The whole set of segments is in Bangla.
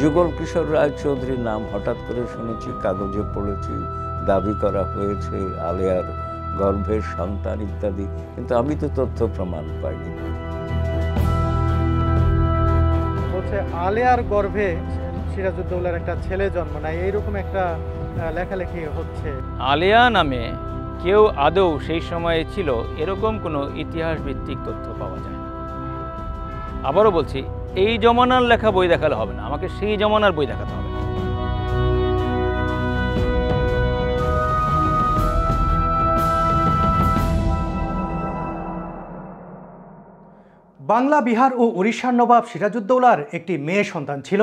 যুগল কিশোর রায়চৌধুরীর নাম হঠাৎ করে শুনেছি, কাগজে পড়েছি, দাবি করা হয়েছে আলেয়ার গর্ভের সন্তান ইত্যাদি, কিন্তু আমি তো তথ্য প্রমাণ পাইনি। বলছে আলেয়ার গর্ভে সিরাজউদ্দৌলার একটা ছেলে জন্ম নেয়, এইরকম একটা লেখালেখি হচ্ছে। আলেয়া নামে কেউ আদৌ সেই সময়ে ছিল এরকম কোনো ইতিহাস ভিত্তিক তথ্য পাওয়া যায় না। আবারও বলছি, এই জমানার লেখা বই দেখালে হবে না, আমাকে সেই জমানার বই দেখাতে হবে। বাংলা, বিহার ও উড়িষ্যার নবাব সিরাজউদ্দৌলার একটি মেয়ে সন্তান ছিল,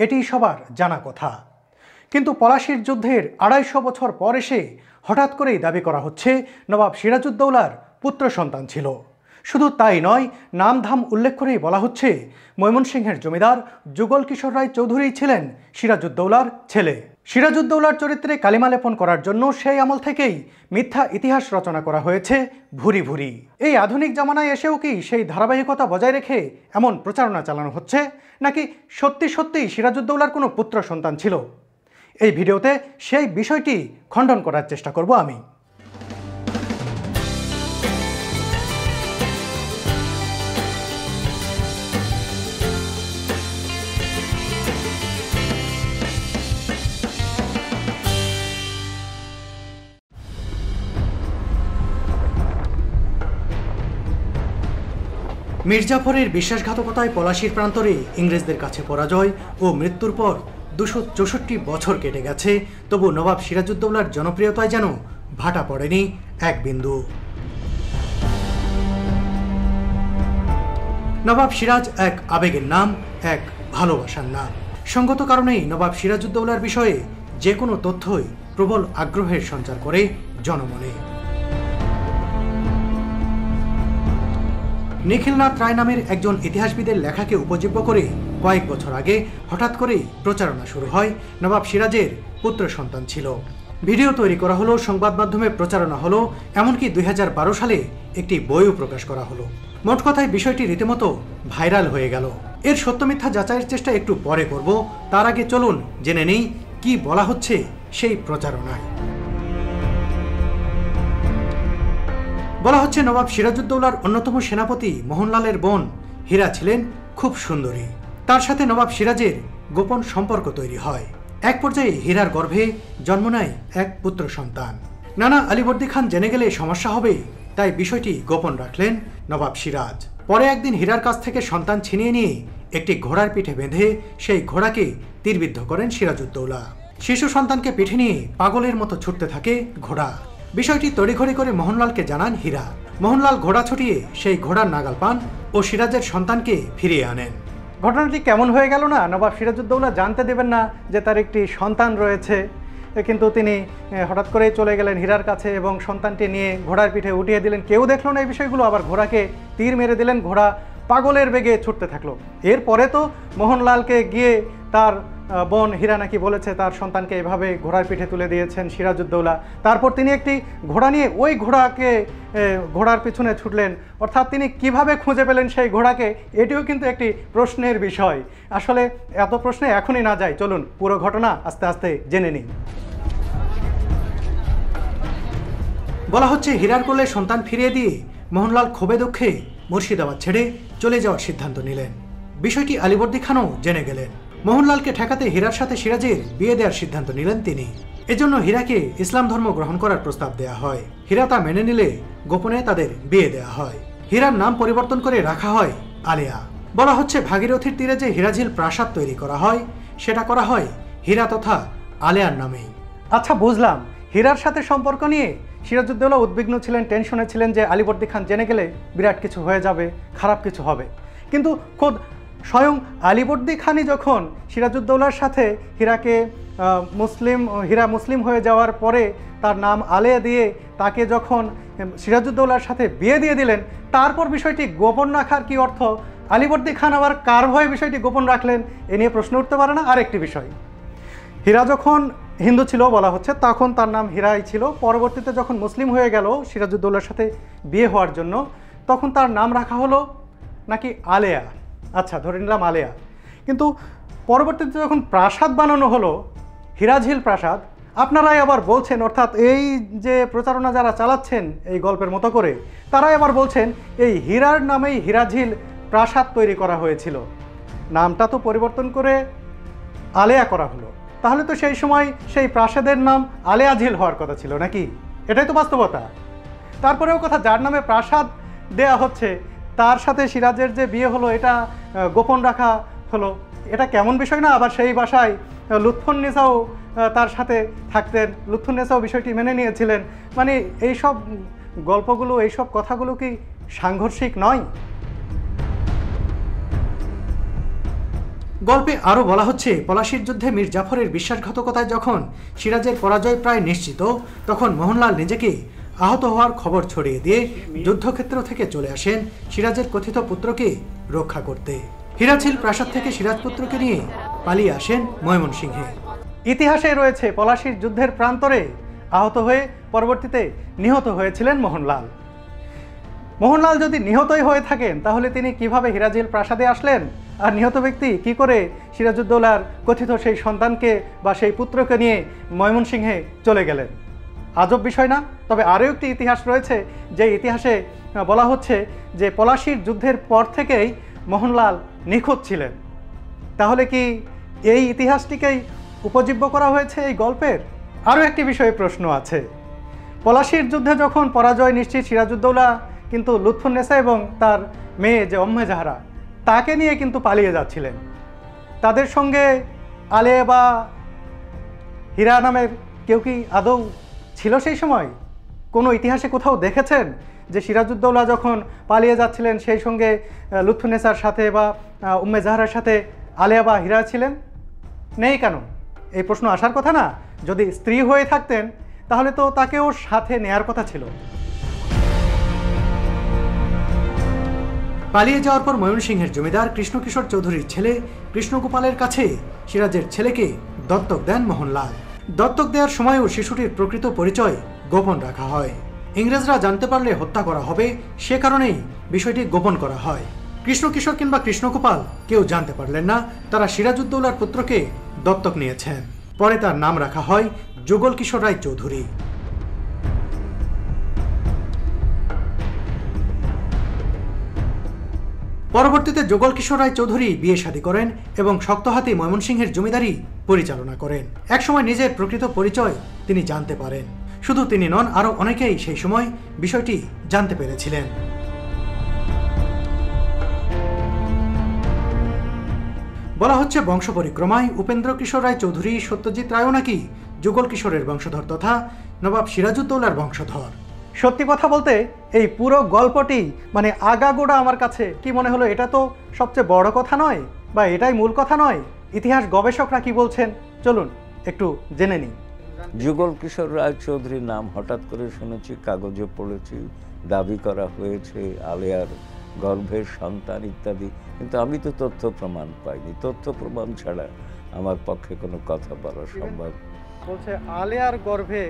এটি সবার জানা কথা। কিন্তু পলাশীর যুদ্ধের ২৫০ বছর পর এসে হঠাৎ করেই দাবি করা হচ্ছে নবাব সিরাজউদ্দৌলার পুত্র সন্তান ছিল। শুধু তাই নয়, নামধাম উল্লেখ করেই বলা হচ্ছে ময়মনসিংহের জমিদার যুগল কিশোর রায় চৌধুরী ছিলেন সিরাজউদ্দৌলার ছেলে। সিরাজউদ্দৌলার চরিত্রে কালিমা লেপন করার জন্য সেই আমল থেকেই মিথ্যা ইতিহাস রচনা করা হয়েছে ভুরি ভুরি। এই আধুনিক জামানায় এসেও কি সেই ধারাবাহিকতা বজায় রেখে এমন প্রচারণা চালানো হচ্ছে, নাকি সত্যি সত্যিই সিরাজউদ্দৌলার কোনো পুত্র সন্তান ছিল? এই ভিডিওতে সেই বিষয়টি খণ্ডন করার চেষ্টা করব আমি। মির্জাফরের বিশ্বাসঘাতকতায় পলাশীর প্রান্তরে ইংরেজদের কাছে পরাজয় ও মৃত্যুর পর ২৬৪ বছর কেটে গেছে, তবু নবাব সিরাজউদ্দৌলার জনপ্রিয়তায় যেন ভাটা পড়েনি এক বিন্দু। নবাব সিরাজ এক আবেগের নাম, এক ভালোবাসার নাম। সঙ্গত কারণেই নবাব সিরাজউদ্দৌলার বিষয়ে যে কোনো তথ্যই প্রবল আগ্রহের সঞ্চার করে জনমনে। নিখিলনাথ রায় নামের একজন ইতিহাসবিদের লেখাকে উপজীব্য করে কয়েক বছর আগে হঠাৎ করেই প্রচারণা শুরু হয় নবাব সিরাজের পুত্র সন্তান ছিল। ভিডিও তৈরি করা হলো, সংবাদ মাধ্যমে প্রচারণা হলো, এমনকি ২০১২ সালে একটি বইও প্রকাশ করা হলো। মোট কথায় বিষয়টি রীতিমতো ভাইরাল হয়ে গেল। এর সত্য মিথ্যা যাচাইয়ের চেষ্টা একটু পরে করব, তার আগে চলুন জেনে নেই কি বলা হচ্ছে সেই প্রচারণায়। বলা হচ্ছে নবাব সিরাজউদ্দৌলার অন্যতম সেনাপতি মোহনলালের বোন হীরা ছিলেন খুব সুন্দরী। তার সাথে নবাব সিরাজের গোপন সম্পর্ক তৈরি হয়। এক পর্যায়ে হীরার গর্ভে জন্ম নেয় এক পুত্র সন্তান। নানা আলীবর্দী খান জেনে গেলে সমস্যা হবে, তাই বিষয়টি গোপন রাখলেন নবাব সিরাজ। পরে একদিন হীরার কাছ থেকে সন্তান ছিনিয়ে নিয়ে একটি ঘোড়ার পিঠে বেঁধে সেই ঘোড়াকে তীরবিদ্ধ করেন সিরাজউদ্দৌলা। শিশু সন্তানকে পিঠে নিয়ে পাগলের মতো ছুটতে থাকে ঘোড়া। বিষয়টি তড়িঘড়ি করে মোহনলালকে জানান হীরা। মোহনলাল ঘোড়া ছুটিয়ে সেই ঘোড়ার নাগাল পান ও সিরাজের সন্তানকে ফিরিয়ে আনেন। ঘটনাটি কেমন হয়ে গেল না? নবাব সিরাজউদ্দৌলা জানতে দেবেন না যে তার একটি সন্তান রয়েছে, কিন্তু তিনি হঠাৎ করেই চলে গেলেন হীরার কাছে এবং সন্তানটি নিয়ে ঘোড়ার পিঠে উঠিয়ে দিলেন। কেউ দেখলো না এই বিষয়গুলো, আবার ঘোড়াকে তীর মেরে দিলেন, ঘোড়া পাগলের বেগে ছুটতে থাকলো। এরপরে তো মোহনলালকে গিয়ে তার বোন হীরা নাকি বলেছে তার সন্তানকে এভাবে ঘোড়ার পিঠে তুলে দিয়েছেন সিরাজউদ্দৌলা। তারপর তিনি একটি ঘোড়া নিয়ে ওই ঘোড়ার পিছনে ছুটলেন। অর্থাৎ তিনি কিভাবে খুঁজে পেলেন সেই ঘোড়াকে, এটিও কিন্তু একটি প্রশ্নের বিষয়। আসলে এত প্রশ্নে এখনই না যাই, চলুন পুরো ঘটনা আস্তে আস্তে জেনে নিন। বলা হচ্ছে হীরার কোলে সন্তান ফিরিয়ে দিয়ে মোহনলাল ক্ষোভে দুঃখে মুর্শিদাবাদ ছেড়ে চলে যাওয়ার সিদ্ধান্ত নিলেন। বিষয়টি আলীবর্দী খানও জেনে গেলেন। মোহনলালকে ঠেকাতে হীরার সাথে সিরাজের বিয়ে দেওয়ার সিদ্ধান্ত নিলেন তিনি। এজন্য হীরাকে ইসলাম ধর্ম গ্রহণ করার প্রস্তাব দেয়া হয়। হীরা তা মেনে নিলে গোপনে তাদের বিয়ে দেওয়া হয়। হীরার নাম পরিবর্তন করে রাখা হয় আলেয়া। বলা হচ্ছে ভাগীরথীর তীরে যে হীরাঝিল প্রাসাদ তৈরি করা হয় সেটা করা হয় হীরা তথা আলেয়ার নামেই। আচ্ছা, বুঝলাম। হীরার সাথে সম্পর্ক নিয়ে সিরাজউদ্দৌলা উদ্বিগ্ন ছিলেন, টেনশনে ছিলেন যে আলীবর্দী খান জেনে গেলে বিরাট কিছু হয়ে যাবে, খারাপ কিছু হবে। কিন্তু খোদ স্বয়ং আলীবর্দী খানই যখন সিরাজউদ্দৌলার সাথে হীরা মুসলিম হয়ে যাওয়ার পরে তার নাম আলেয়া দিয়ে তাকে যখন সিরাজউদ্দৌলার সাথে বিয়ে দিয়ে দিলেন, তারপর বিষয়টি গোপন রাখার কি অর্থ? আলীবর্দী খান আবার কার ভয়ে বিষয়টি গোপন রাখলেন, এ নিয়ে প্রশ্ন উঠতে পারে না? আরেকটি বিষয়, হীরা যখন হিন্দু ছিল বলা হচ্ছে তখন তার নাম হীরাই ছিল। পরবর্তীতে যখন মুসলিম হয়ে গেল সিরাজউদ্দৌলার সাথে বিয়ে হওয়ার জন্য, তখন তার নাম রাখা হলো নাকি আলেয়া। আচ্ছা, ধরে নিলাম আলেয়া। কিন্তু পরবর্তীতে যখন প্রাসাদ বানানো হলো, হিরাঝিল প্রাসাদ, আপনারাই আবার বলছেন, অর্থাৎ এই যে প্রচারণা যারা চালাচ্ছেন এই গল্পের মতো করে, তারাই আবার বলছেন এই হীরার নামেই হিরাঝিল প্রাসাদ তৈরি করা হয়েছিল। নামটা তো পরিবর্তন করে আলেয়া করা হলো, তাহলে তো সেই সময় সেই প্রাসাদের নাম আলেয়া ঝিল হওয়ার কথা ছিল নাকি? এটাই তো বাস্তবতা। তারপরেও কথা, যার নামে প্রাসাদ দেয়া হচ্ছে তার সাথে সিরাজের যে বিয়ে হলো এটা গোপন রাখা হলো, এটা কেমন বিষয় না? আবার সেই বাসায় লুৎফুন্নেসাও তার সাথে থাকতেন, লুৎফুন্নেসাও বিষয়টি মেনে নিয়েছিলেন। মানে এইসব গল্পগুলো, এইসব কথাগুলো কি সাংঘর্ষিক নয়? গল্পে আরও বলা হচ্ছে, পলাশির যুদ্ধে মীর জাফরের বিশ্বাসঘাতকতায় যখন সিরাজের পরাজয় প্রায় নিশ্চিত, তখন মোহনলাল নিজেকে আহত হওয়ার খবর ছড়িয়ে দিয়ে যুদ্ধক্ষেত্র থেকে চলে আসেন সিরাজের কথিত পুত্রকে রক্ষা করতে। হিরাঝিল প্রাসাদ থেকে সিরাজ পুত্রকে নিয়ে পালিয়ে আসেন ময়মনসিংহে। ইতিহাসে রয়েছে পলাশির যুদ্ধের প্রান্তরে আহত হয়ে পরবর্তীতে নিহত হয়েছিলেন মোহনলাল। মোহনলাল যদি নিহতই হয়ে থাকেন, তাহলে তিনি কিভাবে হিরাঝিল প্রাসাদে আসলেন? আর নিহত ব্যক্তি কি করে সিরাজউদ্দৌলার কথিত সেই সন্তানকে বা সেই পুত্রকে নিয়ে ময়মনসিংহে চলে গেলেন? আজব বিষয় না? তবে আরও একটি ইতিহাস রয়েছে, যে ইতিহাসে বলা হচ্ছে যে পলাশির যুদ্ধের পর থেকেই মোহনলাল নিখোঁজ ছিলেন। তাহলে কি এই ইতিহাসটিকেই উপজীব্য করা হয়েছে এই গল্পের? আরও একটি বিষয়ে প্রশ্ন আছে। পলাশির যুদ্ধে যখন পরাজয় নিশ্চিত, সিরাজউদ্দৌলা কিন্তু লুৎফুন্নেসা এবং তার মেয়ে যে উম্মে জাহরা, তাকে নিয়ে কিন্তু পালিয়ে যাচ্ছিলেন। তাদের সঙ্গে আলেয়া বা হীরা নামের কেউ কি আদৌ ছিল সেই সময়? কোনো ইতিহাসে কোথাও দেখেছেন যে সিরাজউদ্দৌলা যখন পালিয়ে যাচ্ছিলেন সেই সঙ্গে লুৎফুন্নেসার সাথে বা উম্মে জাহরার সাথে আলেয়া বা হীরা ছিলেন? নেই কেন? এই প্রশ্ন আসার কথা না? যদি স্ত্রী হয়ে থাকতেন তাহলে তো তাকেও সাথে নেয়ার কথা ছিল। পালিয়ে যাওয়ার পর ময়মনসিংহের জমিদার কৃষ্ণকিশোর চৌধুরীর ছেলে কৃষ্ণগোপালের কাছে সিরাজের ছেলেকে দত্তক দেন মোহনলাল। দত্তক দেওয়ার সময়ও শিশুটির প্রকৃত পরিচয় গোপন রাখা হয়। ইংরেজরা জানতে পারলে হত্যা করা হবে, সে কারণেই বিষয়টি গোপন করা হয়। কৃষ্ণকিশোর কিংবা কৃষ্ণগোপাল কেউ জানতে পারলেন না তারা সিরাজউদ্দৌলার পুত্রকে দত্তক নিয়েছেন। পরে তার নাম রাখা হয় যুগল কিশোর রায় চৌধুরী। পরবর্তীতে যুগল কিশোর রায় চৌধুরী বিয়ে শাদী করেন এবং শক্তহাতে ময়মনসিংহের জমিদারি পরিচালনা করেন। একসময় নিজের প্রকৃত পরিচয় তিনি জানতে পারেন। শুধু তিনি নন, আরও অনেকেই সেই সময় বিষয়টি জানতে পেরেছিলেন। বলা হচ্ছে বংশ পরিক্রমায় উপেন্দ্র কিশোর রায় চৌধুরী, সত্যজিৎ রায়ও নাকি যুগল কিশোরের বংশধর তথা নবাব সিরাজউদ্দৌলার বংশধর। সত্যি কথা বলতে এই পুরো গল্পটি মানে আগাগোড়া আমার কাছে কি মনে হলো, এটা তো সবচেয়ে বড় কথা নয় বা এটাই মূল কথা নয়। ইতিহাস গবেষকরা কি বলছেন চলুন একটু জেনে নিই। যুগল কিশোর রায় চৌধুরীর নাম হঠাৎ করে শুনেছি, কাগজে পড়েছি, দাবি করা হয়েছে আলেয়ার গর্ভের সন্তান ইত্যাদি, কিন্তু আমি তো তথ্য প্রমাণ পাইনি। তথ্য প্রমাণ ছাড়া আমার পক্ষে কোনো কথা বলা সম্ভব। বলছে আলেয়ার গর্ভে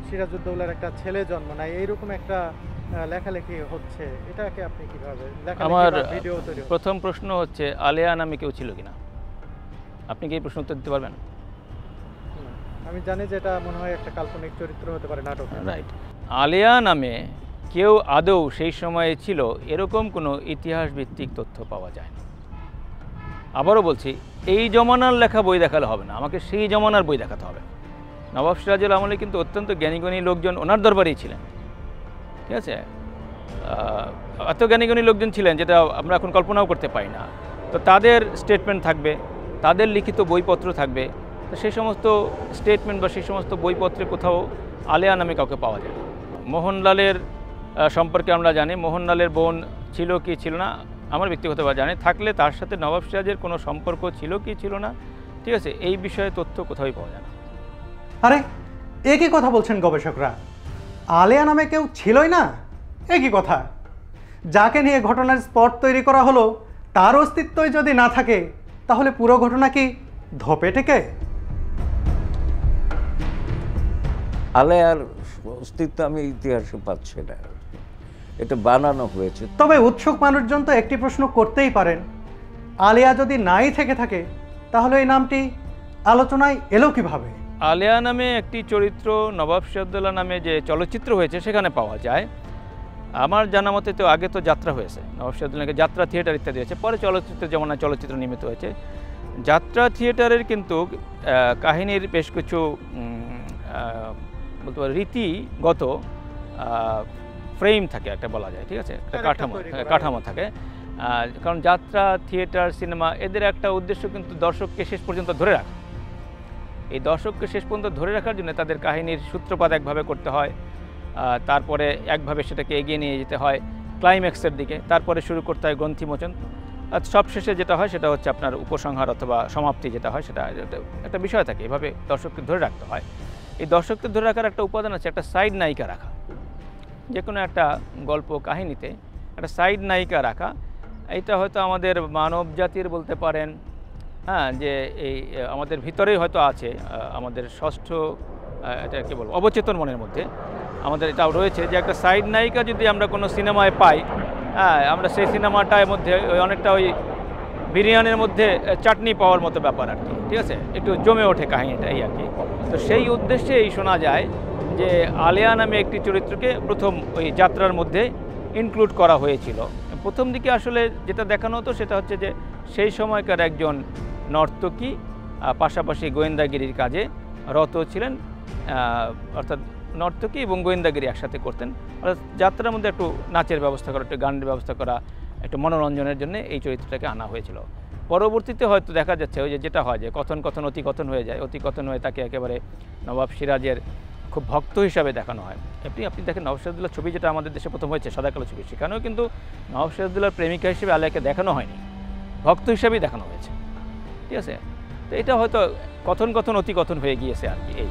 সিরাজউদ্দৌলার একটা ছেলে জন্ম নেয়, এইরকম একটা লেখালেখি হচ্ছে, এটাকে আপনি কিভাবে? আমার প্রথম প্রশ্ন হচ্ছে আলেয়া নামে কেউ ছিল কিনা? আপনি কি এই প্রশ্ন উত্তর দিতে পারবেন? আমি জানি যে এটা মনে হয় একটা কাল্পনিক চরিত্র হতে পারে নাটক। রাইট। আলেয়া নামে কেউ আদৌ সেই সময়ে ছিল এরকম কোনো ইতিহাস ভিত্তিক তথ্য পাওয়া যায় না। আবারও বলছি, এই জমানার লেখা বই দেখালে হবে না, আমাকে সেই জমানার বই দেখাতে হবে। নবাব সিরাজুল আমলে কিন্তু অত্যন্ত জ্ঞানীগুণী লোকজন ওনার দরবারেই ছিলেন, ঠিক আছে? এত জ্ঞানীগুণী লোকজন ছিলেন যেটা আমরা এখন কল্পনাও করতে পারি না। তো তাদের স্টেটমেন্ট থাকবে, তাদের লিখিত বইপত্র থাকবে। তো সেই সমস্ত স্টেটমেন্ট বা সেই সমস্ত বইপত্রে কোথাও আলেয়া নামে কাউকে পাওয়া যায় না। মোহনলালের সম্পর্কে আমরা জানি, মোহনলালের বোন ছিল কি ছিল না আমার ব্যক্তিগতভাবে জানি, থাকলে তার সাথে নবাব সিরাজের কোনো সম্পর্ক ছিল কি ছিল না, ঠিক আছে, এই বিষয়ে তথ্য কোথাওই পাওয়া যায় না। আরে একই কথা বলছেন গবেষকরা, আলেয়া নামে কেউ ছিলই না? একই কথা। যাকে নিয়ে ঘটনার স্পট তৈরি করা হলো তার অস্তিত্বই যদি না থাকে তাহলে পুরো ঘটনা কি ধপে টেকে? আলেয়ার অস্তিত্ব আমি ইতিহাসে পাচ্ছি না, এটা বানানো হয়েছে। তবে উৎসুক মানুষজন তো একটি প্রশ্ন করতেই পারেন, আলিয়া যদি নাই থেকে থাকে তাহলে এই নামটি আলোচনায় এলো কিভাবে? আলিয়া নামে একটি চরিত্র নবাব সিরাজউদ্দৌলা নামে যে চলচ্চিত্র হয়েছে সেখানে পাওয়া যায়। আমার জানা মতে তো আগে তো যাত্রা হয়েছে, নবাব সিরাজউদ্দৌলাকে যাত্রা থিয়েটার ইত্যাদি হয়েছে, পরে চলচ্চিত্র যেমন চলচ্চিত্র নির্মিত হয়েছে। যাত্রা থিয়েটারের কিন্তু কাহিনীর বেশ কিছু বলতে পারি রীতিগত ফ্রেম থাকে, একটা বলা যায়, ঠিক আছে, একটা কাঠামো থাকে। কারণ যাত্রা থিয়েটার সিনেমা এদের একটা উদ্দেশ্য কিন্তু দর্শককে শেষ পর্যন্ত ধরে রাখা। এই দর্শককে শেষ পর্যন্ত ধরে রাখার জন্য তাদের কাহিনীর সূত্রপাত একভাবে করতে হয়, তারপরে একভাবে সেটাকে এগিয়ে নিয়ে যেতে হয় ক্লাইম্যাক্সের দিকে, তারপরে শুরু করতে হয় গ্রন্থিমোচন, আর সবশেষে যেটা হয় সেটা হচ্ছে আপনার উপসংহার অথবা সমাপ্তি যেটা হয়, সেটা একটা বিষয় থাকে। এভাবে দর্শককে ধরে রাখতে হয়। এই দর্শককে ধরে রাখার একটা উপাদান আছে একটা সাইড নায়িকা রাখা। যে কোনো একটা গল্প কাহিনীতে একটা সাইড নায়িকা রাখা, এইটা হয়তো আমাদের মানব জাতির বলতে পারেন, হ্যাঁ, যে এই আমাদের ভিতরেই হয়তো আছে, আমাদের ষষ্ঠ এটা কী বলবো অবচেতন মনের মধ্যে আমাদের এটাও রয়েছে যে একটা সাইড নায়িকা যদি আমরা কোনো সিনেমায় পাই, হ্যাঁ, আমরা সেই সিনেমাটার মধ্যে অনেকটা ওই বিরিয়ানির মধ্যে চাটনি পাওয়ার মতো ব্যাপার আর কি, ঠিক আছে, একটু জমে ওঠে কাহিনীটা, এই আর কি। তো সেই উদ্দেশ্যেই শোনা যায় যে আলিয়া নামে একটি চরিত্রকে প্রথম ওই যাত্রার মধ্যে ইনক্লুড করা হয়েছিল। প্রথম দিকে আসলে যেটা দেখানো হতো সেটা হচ্ছে যে সেই সময়কার একজন নর্তকী পাশাপাশি গোয়েন্দাগিরির কাজে রত ছিলেন, অর্থাৎ নর্তকী এবং গোয়েন্দাগিরি একসাথে করতেন। অর্থাৎ যাত্রার মধ্যে একটু নাচের ব্যবস্থা করা, একটু গানের ব্যবস্থা করা, একটু মনোরঞ্জনের জন্য এই চরিত্রটাকে আনা হয়েছিল। পরবর্তীতে হয়তো দেখা যাচ্ছে ওই যেটা হয় যে কথন অতিকথন হয়ে যায়, অতিকথন হয়ে তাকে একেবারে নবাব সিরাজের খুব ভক্ত হিসাবে দেখানো হয়। আপনি দেখেন নবাব সিরাজউদ্দৌলার ছবি যেটা আমাদের দেশে প্রথম হয়েছে সাদাকালো ছবি, সেখানেও কিন্তু নবাব সিরাজউদ্দৌলার প্রেমিকা হিসেবে আলিয়াকে দেখানো হয়নি, ভক্ত হিসাবেই দেখানো হয়েছে, ঠিক আছে। তো এটা হয়তো কথন অতিকথন হয়ে গিয়েছে আর কি। এই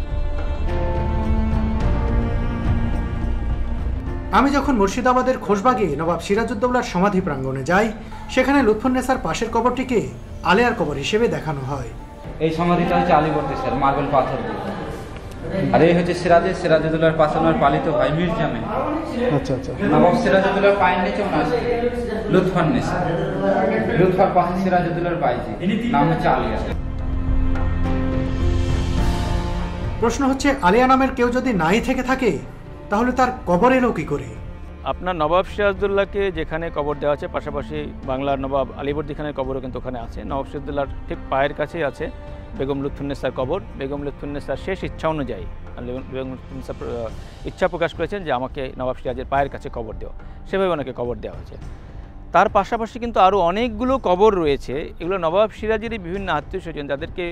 আমি যখন মুর্শিদাবাদের খোশবাগে নবাব সিরাজউদ্দৌলার সমাধি প্রাঙ্গণে যাই, সেখানে লুৎফুন্নেসার পাশের কবরটিকে আলিয়ার কবর হিসেবে দেখানো হয়। এই সমাধিটা হচ্ছে আলীবর্দী স্যার, মার্বেল পাথর দিয়ে। আর এই হচ্ছে সিরাজউদ্দৌলার পাশে ওনার পালিত ভাই মীর জামিল। আচ্ছা আচ্ছা। নবাব সিরাজউদ্দৌলার পায়ের নিচে ওনার লুৎফুন্নেসা, লুৎফার পাশে সিরাজউদ্দৌলার বাইজি, নাম হচ্ছে আলিয়া। প্রশ্ন হচ্ছে আলিয়া নামের কেউ যদি নাই থেকে থাকে তাহলে তার কবর এলো কি করে? আপনার নবাব সিরাজউদ্দৌলাকে যেখানে কবর দেওয়া আছে, পাশাপাশি বাংলার নবাব আলীবর্দী খানের কবরও কিন্তু ওখানে আছে। নবাব সিরাজউদ্দৌলার ঠিক পায়ের কাছেই আছে বেগম লুৎফুন্নেসার কবর। বেগম লুৎফুন্নেসার শেষ ইচ্ছা অনুযায়ী বেগম লুৎফুন্নেসা ইচ্ছা প্রকাশ করেছেন যে আমাকে নবাব সিরাজের পায়ের কাছে কবর দেওয়া, সেভাবে ওনাকে কবর দেওয়া হয়েছে। তার পাশাপাশি কিন্তু আরও অনেকগুলো কবর রয়েছে, এগুলো নবাব সিরাজেরই বিভিন্ন আত্মীয় স্বজন যাদেরকে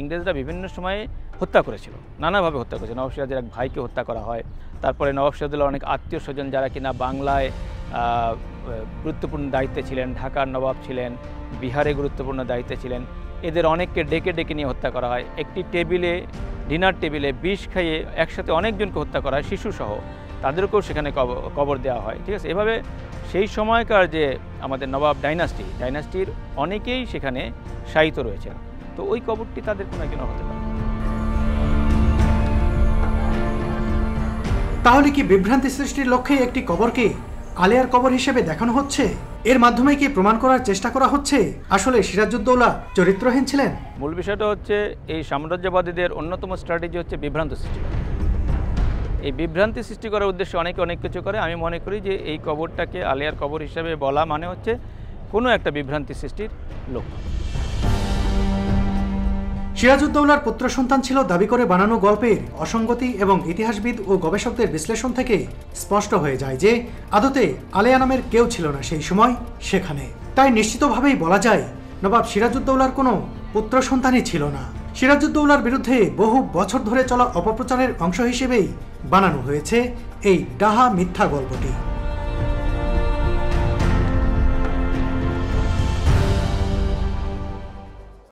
ইংরেজরা বিভিন্ন সময়ে হত্যা করেছিল, নানাভাবে হত্যা করেছে। নবাব সিরাজের এক ভাইকে হত্যা করা হয়, তারপরে নবাব সিরাজউদ্দৌলার অনেক আত্মীয় স্বজন যারা কিনা বাংলায় গুরুত্বপূর্ণ দায়িত্বে ছিলেন, ঢাকার নবাব ছিলেন, বিহারে গুরুত্বপূর্ণ দায়িত্বে ছিলেন, এদের অনেককে ডেকে নিয়ে হত্যা করা হয়। একটি ডিনার টেবিলে বিষ খাইয়ে একসাথে অনেকজনকে হত্যা করা হয়, শিশুসহ, তাদেরকেও সেখানে কবর দেওয়া হয়, ঠিক আছে। এভাবে সেই সময়কার যে আমাদের নবাব ডাইনাস্টির অনেকেই সেখানে শায়িত রয়েছেন। তো ওই কবরটি তাদের কোনো একজন হতে পারে। তাহলে কি বিভ্রান্তি সৃষ্টির লক্ষ্যে একটি কবরকে আলিয়ার কবর হিসেবে দেখানো হচ্ছে? এর মাধ্যমে কি প্রমাণ করার চেষ্টা করা হচ্ছে আসলে সিরাজউদ্দৌলা চরিত্রহীন ছিলেন? মূল বিষয়টা হচ্ছে এই সাম্রাজ্যবাদীদের অন্যতম স্ট্র্যাটেজি হচ্ছে বিভ্রান্ত সৃষ্টি করা। এই বিভ্রান্তি সৃষ্টি করার উদ্দেশ্যে অনেকে অনেক কিছু করে। আমি মনে করি যে এই কবরটাকে আলিয়ার কবর হিসেবে বলা মানে হচ্ছে কোনো একটা বিভ্রান্তি সৃষ্টির লক্ষ্য। সিরাজউদ্দৌলার পুত্র সন্তান ছিল দাবি করে বানানো গল্পের অসঙ্গতি এবং ইতিহাসবিদ ও গবেষকদের বিশ্লেষণ থেকে স্পষ্ট হয়ে যায় যে আদতে আলিয়া নামের কেউ ছিল না সেই সময় সেখানে। তাই নিশ্চিতভাবেই বলা যায় নবাব সিরাজউদ্দৌলার কোনো পুত্র সন্তানই ছিল না। সিরাজউদ্দৌলার বিরুদ্ধে বহু বছর ধরে চলা অপপ্রচারের অংশ হিসেবেই বানানো হয়েছে এই ডাহা মিথ্যা গল্পটি।